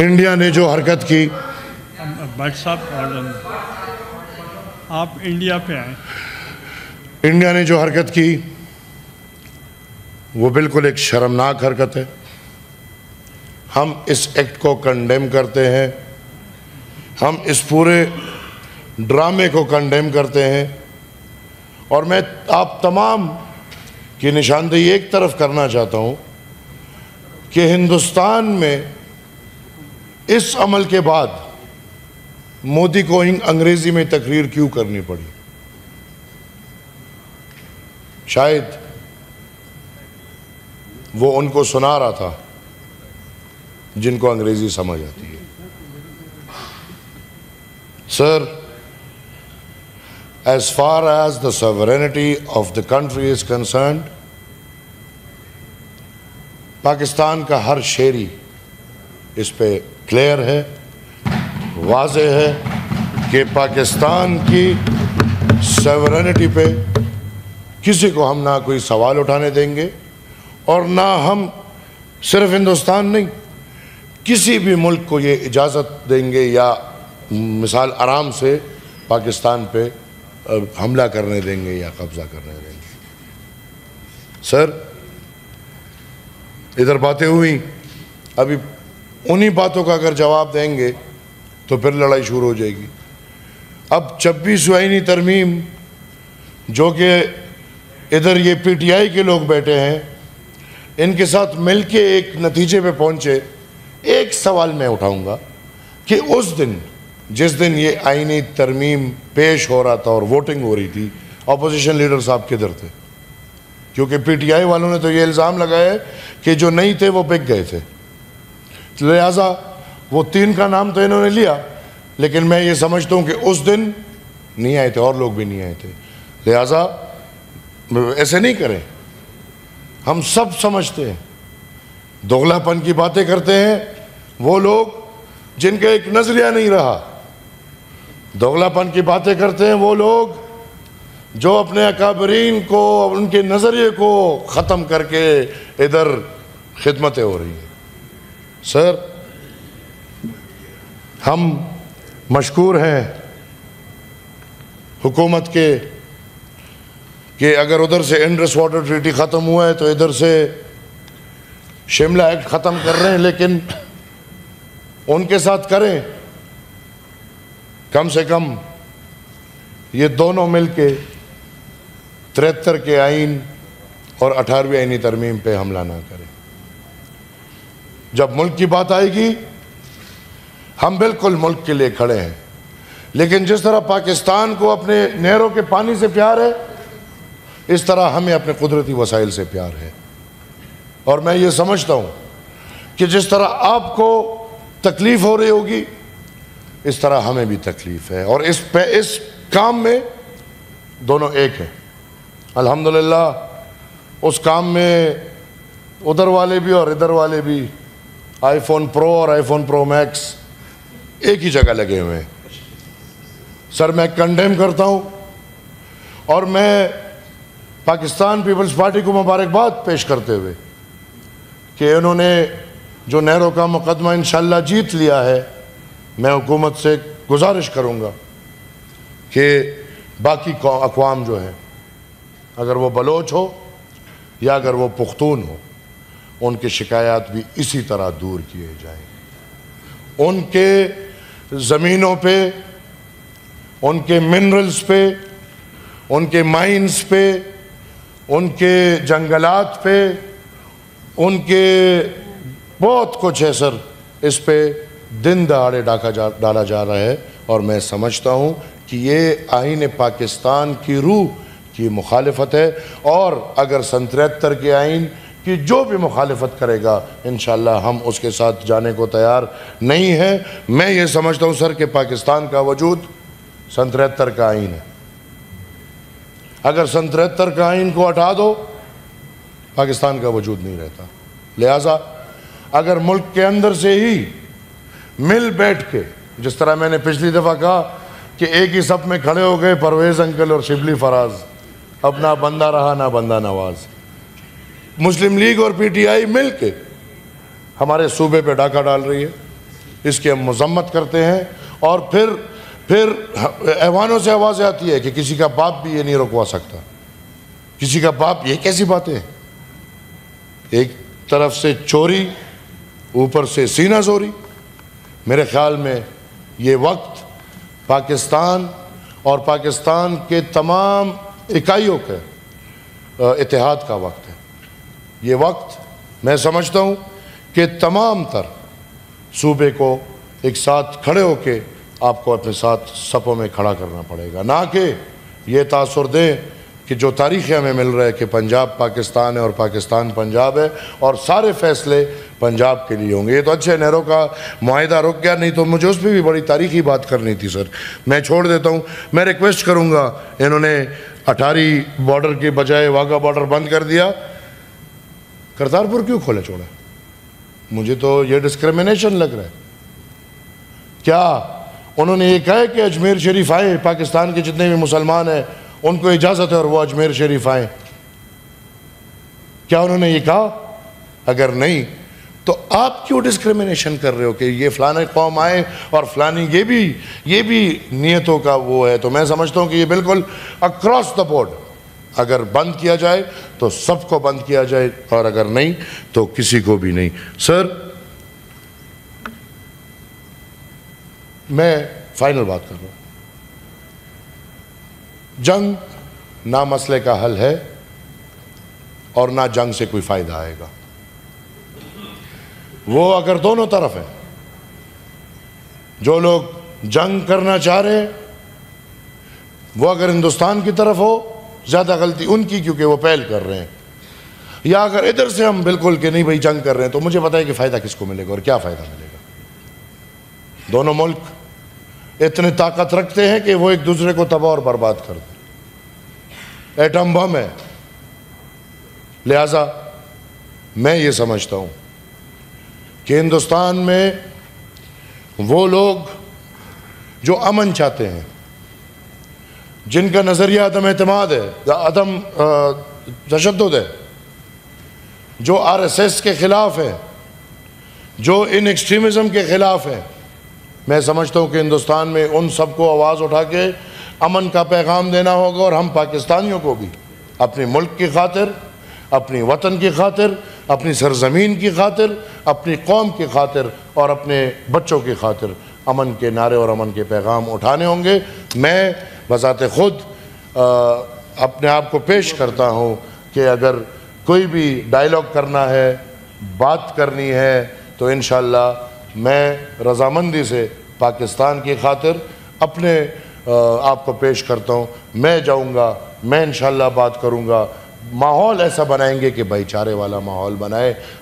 India نے جو حرکت کی، بٹ صاحب آپ انڈیا پہ آئیں. انڈیا نے جو حرکت کی وہ بالکل ایک شرمناک حرکت ہے. ہم اس ایکٹ کو کنڈیم کرتے ہیں، ہم اس پورے ڈرامے کو کنڈیم کرتے ہیں، اور میں آپ تمام کی نشاندہی ایک طرف کرنا چاہتا ہوں کہ ہندوستان میں اس عمل کے بعد مودی کو انگریزی میں تقریر کیوں کرنی پڑی. شاید وہ ان کو سنا رہا تھا جن کو انگریزی سمجھ آتی ہے. سر, as far as the sovereignty of the country is concerned, Pakistan کا ہر شہری اس پہ کلیئر ہے، واضح ہے کہ پاکستان کی سوورنٹی پہ کسی کو ہم نہ کوئی سوال اٹھانے دیں گے، اور نہ ہم صرف ہندوستان نہیں کسی بھی ملک کو یہ اجازت دیں گے یا مثال آرام سے پاکستان پہ حملہ کرنے دیں گے یا قبضہ کرنے دیں گے. سر, ادھر باتیں ہوئیں، ابھی انہی باتوں کا اگر جواب دیں گے تو پھر لڑائی شروع ہو جائے گی. اب 26 آئینی ترمیم جو کہ ادھر یہ پی ٹی آئی کے لوگ بیٹھے ہیں ان کے ساتھ مل کے ایک نتیجے پہ پہنچے. ایک سوال میں اٹھاؤں گا کہ اس دن جس دن یہ آئینی ترمیم پیش ہو رہا تھا اور ووٹنگ ہو رہی تھی، اپوزیشن لیڈر صاحب کدھر تھے؟ کیونکہ پی ٹی آئی والوں نے تو یہ الزام لگایا کہ جو نہیں تھے وہ بک گئے تھے، لہٰذا وہ 3 کا نام تو انہوں نے لیا، لیکن میں یہ سمجھتا ہوں کہ اس دن نہیں آئے تھے اور لوگ بھی نہیں آئے تھے. لہٰذا ایسے نہیں کریں. ہم سب سمجھتے ہیں دوغلا پن کی باتیں کرتے ہیں وہ لوگ جن کا ایک نظریہ نہیں رہا. دوغلا پن کی باتیں کرتے ہیں وہ لوگ جو اپنے اکابرین کو، ان کے نظریے کو ختم کر کے ادھر خدمتیں ہو رہی ہیں. سر, ہم مشکور ہیں حکومت کے کہ اگر ادھر سے انڈس واٹر ٹریٹی ختم ہوا ہے تو ادھر سے شملہ ایکٹ ختم کر رہے ہیں، لیکن ان کے ساتھ کریں کم سے کم یہ دونوں مل کے 73 کے آئین اور 18ویں آئینی ترمیم پہ حملہ نہ کریں. جب ملک کی بات آئے گی ہم بالکل ملک کے لیے کھڑے ہیں، لیکن جس طرح پاکستان کو اپنے نہروں کے پانی سے پیار ہے اس طرح ہمیں اپنے قدرتی وسائل سے پیار ہے. اور میں یہ سمجھتا ہوں کہ جس طرح آپ کو تکلیف ہو رہی ہوگی اس طرح ہمیں بھی تکلیف ہے، اور اس کام میں دونوں ایک ہیں. الحمدللہ اس کام میں ادھر والے بھی اور ادھر والے بھی آئی فون پرو اور آئی فون پرو میکس ایک ہی جگہ لگے ہوئے ہیں. سر, میں کنڈیم کرتا ہوں اور میں پاکستان پیپلز پارٹی کو مبارکباد پیش کرتے ہوئے کہ انہوں نے جو نہروں کا مقدمہ انشاءاللہ جیت لیا ہے، میں حکومت سے گزارش کروں گا کہ باقی اقوام جو ہیں، اگر وہ بلوچ ہو یا اگر وہ پختون ہو، ان کے شکایات بھی اسی طرح دور کیے جائیں. ان کے زمینوں پہ، ان کے منرلز پہ، ان کے مائنز پہ، ان کے جنگلات پہ، ان کے بہت کچھ ہے سر، اس پہ دن دہاڑے ڈالا جا رہا ہے. اور میں سمجھتا ہوں کہ یہ آئین پاکستان کی روح کی مخالفت ہے، اور اگر 73 کے آئین کی جو بھی مخالفت کرے گا انشاءاللہ ہم اس کے ساتھ جانے کو تیار نہیں ہیں. میں یہ سمجھتا ہوں سر کہ پاکستان کا وجود 73 کا آئین ہے. اگر 73 کا آئین کو ہٹا دو پاکستان کا وجود نہیں رہتا. لہٰذا اگر ملک کے اندر سے ہی مل بیٹھ کے، جس طرح میں نے پچھلی دفعہ کہا کہ ایک ہی صف میں کھڑے ہو گئے پرویز انکل اور شبلی فراز، اب نہ بندہ رہا نہ بندہ نواز. مسلم لیگ اور پی ٹی آئی مل کے ہمارے صوبے پہ ڈاکہ ڈال رہی ہے. اس کی ہم مذمت کرتے ہیں، اور پھر ایوانوں سے آوازیں آتی ہے کہ کسی کا باپ بھی یہ نہیں رکوا سکتا، کسی کا باپ، یہ کیسی باتیں ہیں؟ ایک طرف سے چوری، اوپر سے سینہ زوری۔ میرے خیال میں یہ وقت پاکستان اور پاکستان کے تمام اکائیوں کے اتحاد کا وقت ہے۔ یہ وقت میں سمجھتا ہوں کہ تمام تر صوبے کو ایک ساتھ کھڑے ہو کے آپ کو اپنے ساتھ صفوں میں کھڑا کرنا پڑے گا، نہ کہ یہ تاثر دیں کہ جو تاریخ ہمیں مل رہا ہے کہ پنجاب پاکستان ہے اور پاکستان پنجاب ہے اور سارے فیصلے پنجاب کے لیے ہوں گے۔ یہ تو اچھے نہروں کا معاہدہ رک گیا، نہیں تو مجھے اس پہ بھی بڑی تاریخی بات کرنی تھی سر۔ میں چھوڑ دیتا ہوں۔ میں ریکویسٹ کروں گا، انہوں نے اٹاری بارڈر کے بجائے واگا بارڈر بند کر دیا، کرتارپور کیوں کھولے چھوڑا؟ مجھے تو یہ ڈسکریمنیشن لگ رہا ہے۔ کیا انہوں نے یہ کہا ہے کہ اجمیر شریف آئے، پاکستان کے جتنے بھی مسلمان ہیں ان کو اجازت ہے اور وہ اجمیر شریف آئیں؟ کیا انہوں نے یہ کہا؟ اگر نہیں تو آپ کیوں ڈسکریمنیشن کر رہے ہو کہ یہ فلانے قوم آئے اور فلانی یہ بھی نیتوں کا وہ ہے؟ تو میں سمجھتا ہوں کہ یہ بالکل اکراس دا بورڈ اگر بند کیا جائے تو سب کو بند کیا جائے، اور اگر نہیں تو کسی کو بھی نہیں۔ سر، میں فائنل بات کر رہا ہوں۔ جنگ نہ مسئلے کا حل ہے اور نہ جنگ سے کوئی فائدہ آئے گا۔ وہ اگر دونوں طرف ہیں، جو لوگ جنگ کرنا چاہ رہے ہیں وہ اگر ہندوستان کی طرف ہو، زیادہ غلطی ان کی کیونکہ وہ پہل کر رہے ہیں، یا اگر ادھر سے ہم بالکل کہ نہیں بھائی جنگ کر رہے ہیں، تو مجھے بتائیں کہ فائدہ کس کو ملے گا اور کیا فائدہ ملے گا؟ دونوں ملک اتنے طاقت رکھتے ہیں کہ وہ ایک دوسرے کو تباہ اور برباد کر دیں، ایٹم بم ہے۔ لہذا میں یہ سمجھتا ہوں کہ ہندوستان میں وہ لوگ جو امن چاہتے ہیں، جن کا نظریہ عدم اعتماد ہے، عدم تشدد ہے، جو RSS کے خلاف ہے، جو ان ایکسٹریمزم کے خلاف ہے، میں سمجھتا ہوں کہ ہندوستان میں ان سب کو آواز اٹھا کے امن کا پیغام دینا ہوگا، اور ہم پاکستانیوں کو بھی اپنے ملک کی خاطر، اپنی وطن کی خاطر، اپنی سرزمین کی خاطر، اپنی قوم کی خاطر اور اپنے بچوں کی خاطر امن کے نعرے اور امن کے پیغام اٹھانے ہوں گے۔ میں بذات خود اپنے آپ کو پیش کرتا ہوں کہ اگر کوئی بھی ڈائیلاگ کرنا ہے، بات کرنی ہے، تو انشاءاللہ میں رضامندی سے پاکستان کی خاطر اپنے آپ کو پیش کرتا ہوں۔ میں جاؤں گا، میں انشاءاللہ بات کروں گا، ماحول ایسا بنائیں گے کہ بھائی چارے والا ماحول بنائے،